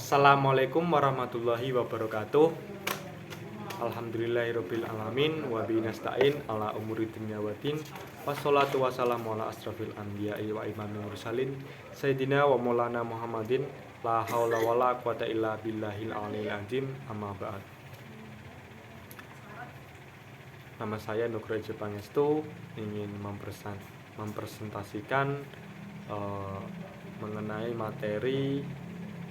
Assalamualaikum warahmatullahi wabarakatuh. Alhamdulillahirabbil alamin wa bihi nasta'in ala umuri dunya waddin. Wassalatu wassalamu ala asrofil anbiya'i wa imamil mursalin sayyidina wa maulana Muhammadin la haula wala quwata illa billahil aliyil azim. Amma ba'd. Nama saya Nugroho Pangestu, ingin mempresentasikan mengenai materi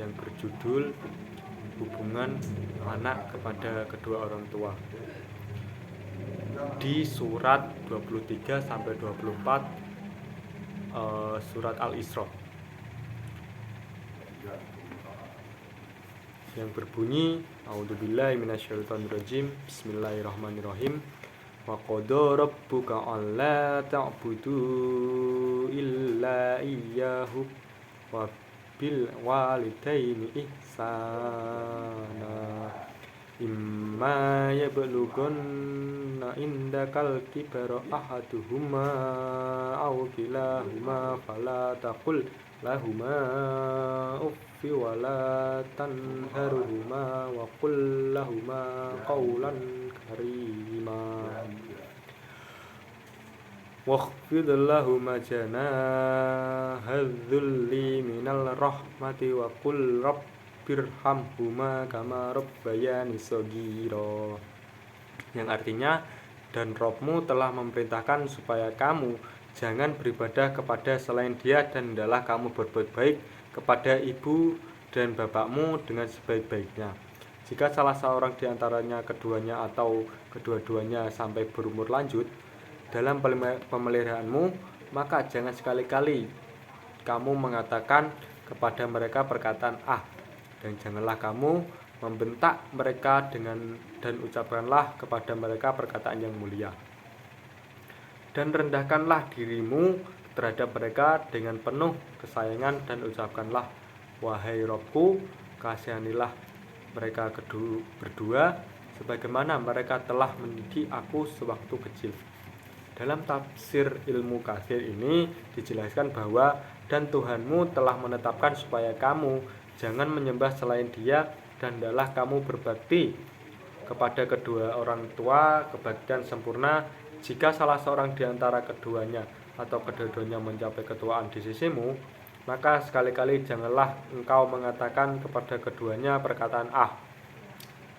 yang berjudul hubungan anak kepada kedua orang tua di surat 23 sampai 24 surat Al-Isra yang berbunyi A'udzubillahi minasyaitonirrajim. Bismillahirrahmanirrahim. Wa qada rabbuka alla ta'budu illa iyyahu wa bil walidaini ihsana imma yablughanna indakal kibara ahaduhuma aw kilahuma fala taqul lahuma uffi wala tanharhuma wa qul lahuma qawlan karima wakhfid lahuma janahadh-dhulli minal rahmati wa qul rabbirhamhuma kama rabbayani shaghira, yang artinya, dan Robmu telah memerintahkan supaya kamu jangan beribadah kepada selain Dia, dan hendaklah kamu berbuat baik kepada ibu dan bapakmu dengan sebaik-baiknya. Jika salah seorang di antaranya, keduanya atau kedua-duanya sampai berumur lanjut dalam pemeliharaanmu, maka jangan sekali-kali kamu mengatakan kepada mereka perkataan "ah", dan janganlah kamu membentak mereka dan ucapkanlah kepada mereka perkataan yang mulia. Dan rendahkanlah dirimu terhadap mereka dengan penuh kesayangan dan ucapkanlah, "Wahai Robku, kasihanilah mereka berdua sebagaimana mereka telah mendidik aku sewaktu kecil." Dalam tafsir ilmu katsir ini dijelaskan bahwa dan Tuhanmu telah menetapkan supaya kamu jangan menyembah selain Dia, dan hendaklah kamu berbakti kepada kedua orang tua kebaktian sempurna. Jika salah seorang di antara keduanya atau kedua-duanya mencapai ketuaan di sisimu, maka sekali-kali janganlah engkau mengatakan kepada keduanya perkataan "ah",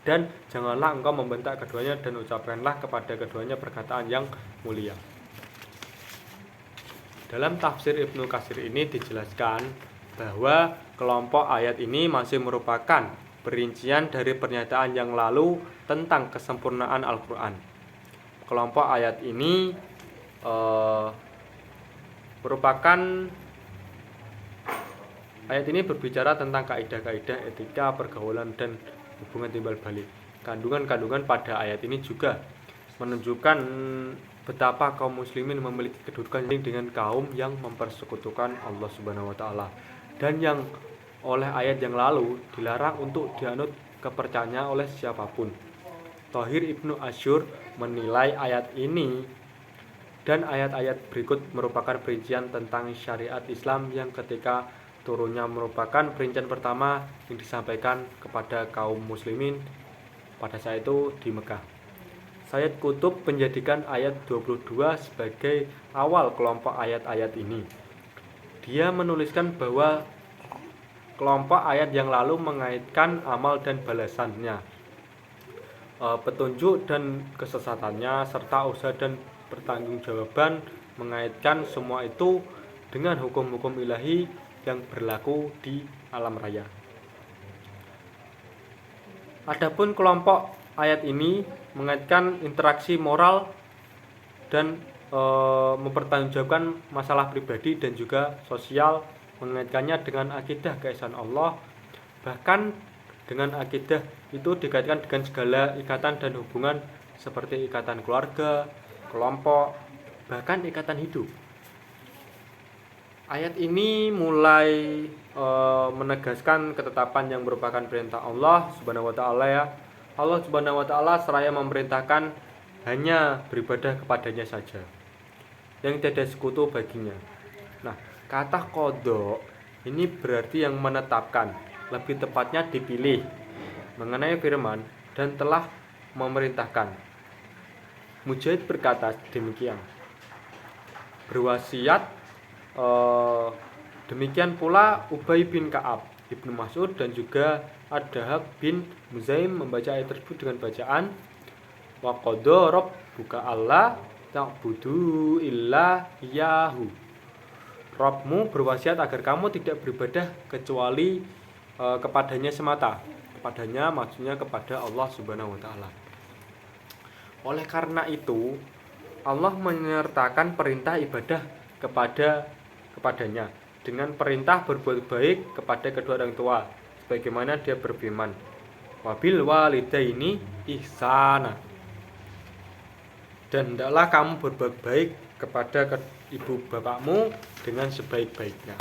dan janganlah engkau membentak keduanya, dan ucapkanlah kepada keduanya perkataan yang mulia. Dalam tafsir Ibnu Katsir ini dijelaskan bahwa kelompok ayat ini masih merupakan perincian dari pernyataan yang lalu tentang kesempurnaan Al-Quran. Kelompok ayat ini berbicara tentang kaidah-kaidah etika, pergaulan, dan hubungan timbal balik. Kandungan-kandungan pada ayat ini juga menunjukkan betapa kaum muslimin memiliki kedudukan dengan kaum yang mempersekutukan Allah Subhanahu wa taala, dan yang oleh ayat yang lalu dilarang untuk dianut kepercayaannya oleh siapapun. Thohir Ibnu Asyur menilai ayat ini dan ayat-ayat berikut merupakan perincian tentang syariat Islam yang ketika turunnya merupakan perincian pertama yang disampaikan kepada kaum muslimin pada saat itu di Mekah. Sayyid Qutb menjadikan ayat 22 sebagai awal kelompok ayat-ayat ini. Dia menuliskan bahwa kelompok ayat yang lalu mengaitkan amal dan balasannya, petunjuk dan kesesatannya, serta usaha dan pertanggungjawaban, mengaitkan semua itu dengan hukum-hukum ilahi yang berlaku di alam raya. Adapun kelompok ayat ini mengaitkan interaksi moral dan mempertanggungjawabkan masalah pribadi dan juga sosial, mengaitkannya dengan akidah keesaan Allah. Bahkan dengan akidah itu dikaitkan dengan segala ikatan dan hubungan seperti ikatan keluarga, kelompok, bahkan ikatan hidup. Ayat ini mulai menegaskan ketetapan yang merupakan perintah Allah Subhanahu wa taala ya. Allah Subhanahu wa taala seraya memerintahkan hanya beribadah kepadanya saja, yang tiada sekutu baginya. Nah, kata qada ini berarti yang menetapkan, lebih tepatnya dipilih mengenai firman dan telah memerintahkan. Mujahid berkata demikian. Berwasiat demikian pula Ubay bin Ka'ab, Ibnu Mas'ud dan juga Ad-Dahab bin Muzaim membaca ayat tersebut dengan bacaan wa qadha rabbuka alla ta'budu illa iyyahu. Rabbmu berwasiat agar kamu tidak beribadah kecuali kepadanya semata. Kepadanya maksudnya kepada Allah Subhanahu wa taala. Oleh karena itu, Allah menyertakan perintah ibadah kepadanya dengan perintah berbuat baik kepada kedua orang tua, sebagaimana dia berfirman, wabil walidaini ihsana. Dan hendaklah kamu berbuat baik kepada ibu bapakmu dengan sebaik-baiknya.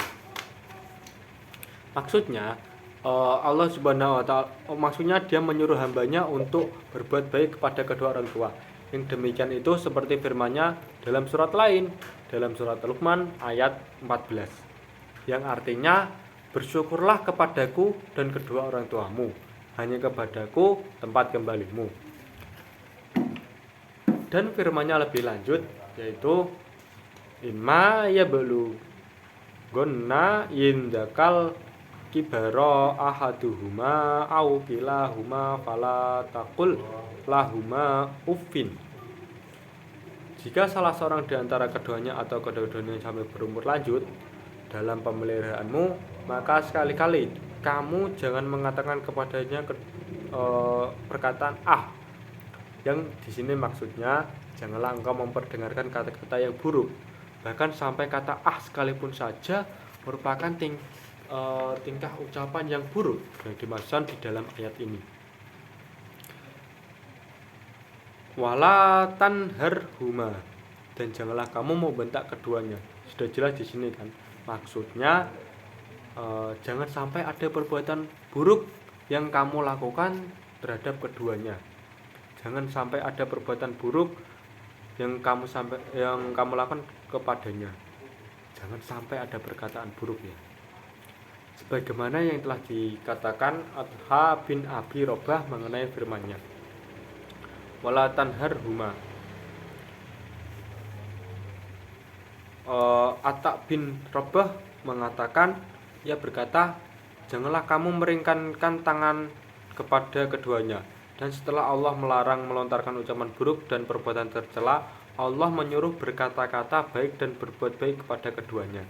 Maksudnya Allah Subhanahu wa taala, maksudnya dia menyuruh hambanya untuk berbuat baik kepada kedua orang tua. Yang demikian itu seperti firman-Nya dalam surat lain, dalam surat Luqman ayat 14. Yang artinya, bersyukurlah kepadaku dan kedua orang tuamu, hanya kepadaku tempat kembalimu. Dan firman-Nya lebih lanjut, yaitu imma yablughanna indakal kibara ahaduhuma au kilahuma fala taqul lahuma uffin. Jika salah seorang di antara keduanya atau kedua-duanya sampai berumur lanjut dalam pemeliharaanmu, maka sekali-kali kamu jangan mengatakan kepadanya perkataan ah. Yang di sini maksudnya janganlah engkau memperdengarkan kata-kata yang buruk. Bahkan sampai kata ah sekalipun saja merupakan tingkah ucapan yang buruk yang dimaksudkan di dalam ayat ini. Wala tanharhuma, dan janganlah kamu membentak keduanya. Sudah jelas di sini kan. Maksudnya jangan sampai ada perbuatan buruk yang kamu lakukan terhadap keduanya. Jangan sampai ada perbuatan buruk yang kamu lakukan kepadanya. Jangan sampai ada perkataan buruk ya. Sebagaimana yang telah dikatakan Adha bin Abi Robah mengenai firman-Nya. Wala tanharhuma. Atta bin Robah mengatakan, ia berkata, janganlah kamu meringkankan tangan kepada keduanya. Dan setelah Allah melarang melontarkan ucapan buruk dan perbuatan tercela, Allah menyuruh berkata-kata baik dan berbuat baik kepada keduanya.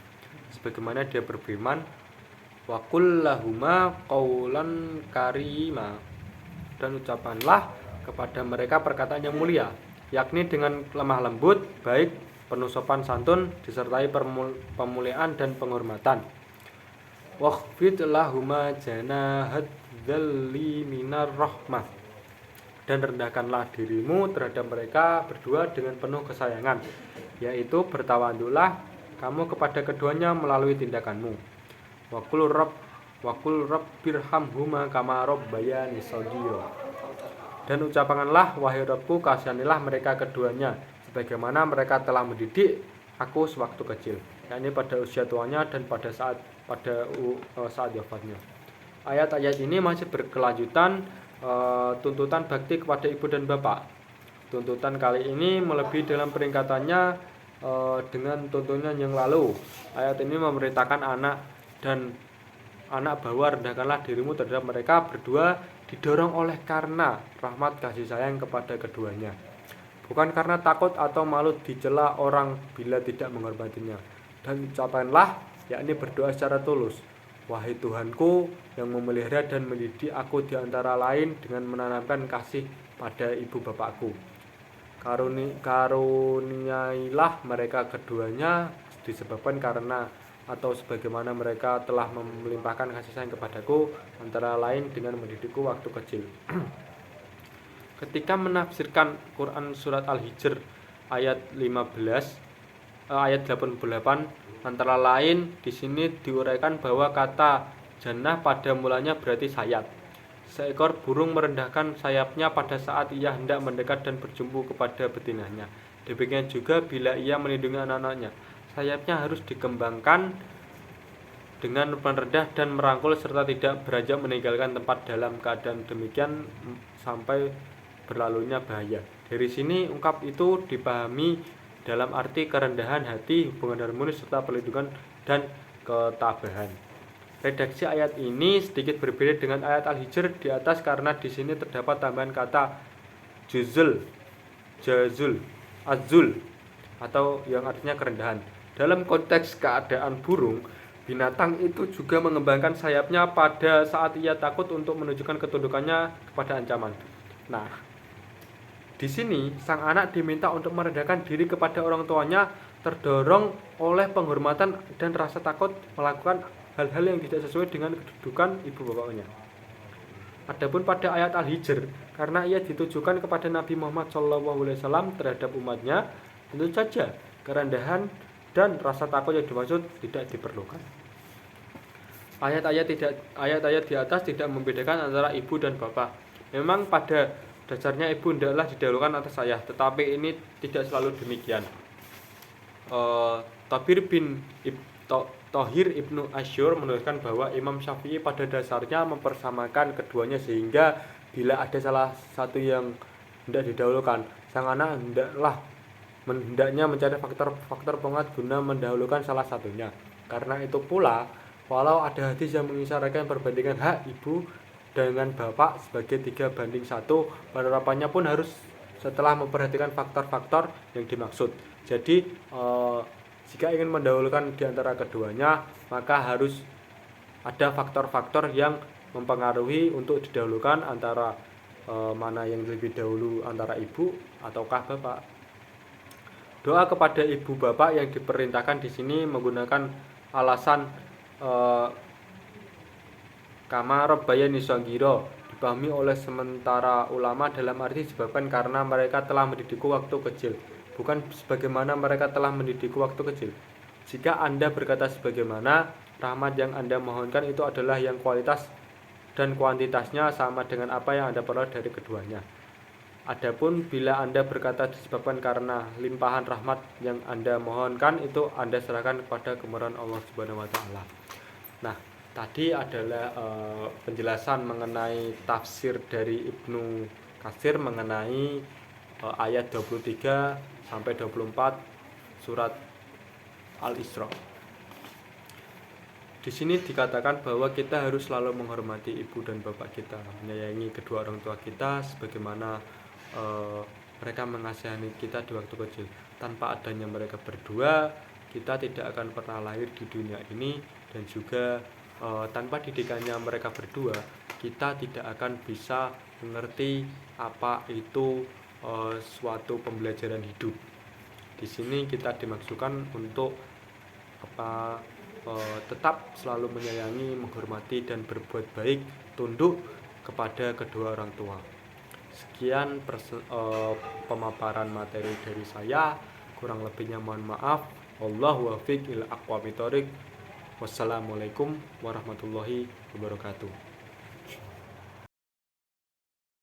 Sebagaimana dia berfirman, wa qul lahuma qaulan karima, dan ucapanlah kepada mereka perkataan yang mulia, yakni dengan lemah lembut, baik, penuh sopan santun, disertai pemuliaan dan penghormatan. Wakhfid lahuma janahad dzalli minar rahmah, dan rendahkanlah dirimu terhadap mereka berdua dengan penuh kesayangan, yaitu bertawaduklah kamu kepada keduanya melalui tindakanmu. Wa qul rabbirhamhuma kama rabbayani shaghira, dan ucapkanlah wahai Rabbku, kasihanilah mereka keduanya sebagaimana mereka telah mendidik aku sewaktu kecil, yakni pada usia tuanya dan pada saat wafatnya. Ayat-ayat ini masih berkelanjutan tuntutan bakti kepada ibu dan bapak. Tuntutan kali ini melebihi dalam peringkatannya dengan tuntunan yang lalu. Ayat ini memerintahkan anak bahwa rendahkanlah dirimu terhadap mereka berdua, didorong oleh karena rahmat kasih sayang kepada keduanya, bukan karena takut atau malu dicela orang bila tidak menghormatinya. Dan ucapanlah, yakni berdoa secara tulus, wahai Tuhanku yang memelihara dan mendidik aku di antara lain dengan menanamkan kasih pada ibu bapakku, karuniailah mereka keduanya disebabkan karena atau sebagaimana mereka telah melimpahkan kasih sayang kepadaku, antara lain dengan mendidikku waktu kecil. Ketika menafsirkan Quran surat Al-Hijr ayat 88, antara lain di sini diuraikan bahwa kata jannah pada mulanya berarti sayap. Seekor burung merendahkan sayapnya pada saat ia hendak mendekat dan berjumpa kepada betinanya. Demikian juga bila ia melindungi anak-anaknya, sayapnya harus dikembangkan dengan merendah dan merangkul serta tidak beranjak meninggalkan tempat dalam keadaan demikian sampai berlalunya bahaya. Dari sini ungkap itu dipahami dalam arti kerendahan hati, hubungan harmonis serta perlindungan dan ketabahan. Redaksi ayat ini sedikit berbeda dengan ayat Al-Hijr di atas karena di sini terdapat tambahan kata juzul, jazul, azul atau yang artinya kerendahan. Dalam konteks keadaan burung, binatang itu juga mengembangkan sayapnya pada saat ia takut untuk menunjukkan ketundukannya kepada ancaman. Nah, di sini sang anak diminta untuk merendahkan diri kepada orang tuanya, terdorong oleh penghormatan dan rasa takut melakukan hal-hal yang tidak sesuai dengan kedudukan ibu bapaknya. Adapun pada ayat Al-Hijr, karena ia ditujukan kepada Nabi Muhammad SAW terhadap umatnya, tentu saja kerendahan dan rasa takut yang dimaksud tidak diperlukan. Ayat-ayat di atas tidak membedakan antara ibu dan bapak. Memang pada dasarnya ibu hendaklah didahulukan atas ayah, tetapi ini tidak selalu demikian. Thohir Ibnu Asyur menuliskan bahwa Imam Syafi'i pada dasarnya mempersamakan keduanya, sehingga bila ada salah satu yang hendak didahulukan, sang anak hendaknya mencari faktor penguat guna mendahulukan salah satunya. Karena itu pula, walau ada hadis yang mengisyaratkan perbandingan hak ibu dengan bapak sebagai 3:1, penerapannya pun harus setelah memperhatikan faktor-faktor yang dimaksud. Jadi jika ingin mendahulukan di antara keduanya, maka harus ada faktor-faktor yang mempengaruhi untuk didahulukan antara mana yang lebih dahulu, antara ibu ataukah bapak. Doa kepada ibu bapak yang diperintahkan di sini menggunakan alasan kama rabbayani shaghira, dipahami oleh sementara ulama dalam arti disebabkan karena mereka telah mendidikku waktu kecil, bukan sebagaimana mereka telah mendidikku waktu kecil. Jika Anda berkata sebagaimana, rahmat yang Anda mohonkan itu adalah yang kualitas dan kuantitasnya sama dengan apa yang Anda peroleh dari keduanya. Adapun bila Anda berkata disebabkan karena limpahan rahmat yang Anda mohonkan, itu Anda serahkan kepada kemurahan Allah Subhanahu wa taala. Nah, tadi adalah penjelasan mengenai tafsir dari Ibnu Katsir mengenai ayat 23 sampai 24 surat Al-Isra. Di sini dikatakan bahwa kita harus selalu menghormati ibu dan bapak kita, menyayangi kedua orang tua kita sebagaimana mereka mengasihani kita di waktu kecil. Tanpa adanya mereka berdua, kita tidak akan pernah lahir di dunia ini, dan juga tanpa didikannya mereka berdua, kita tidak akan bisa mengerti apa itu suatu pembelajaran hidup. Di sini kita dimaksudkan untuk tetap selalu menyayangi, menghormati dan berbuat baik, tunduk kepada kedua orang tua. Sekian pemaparan materi dari saya, kurang lebihnya mohon maaf. Wallahu wafiq ila aqwamit thoriq. Wassalamualaikum warahmatullahi wabarakatuh.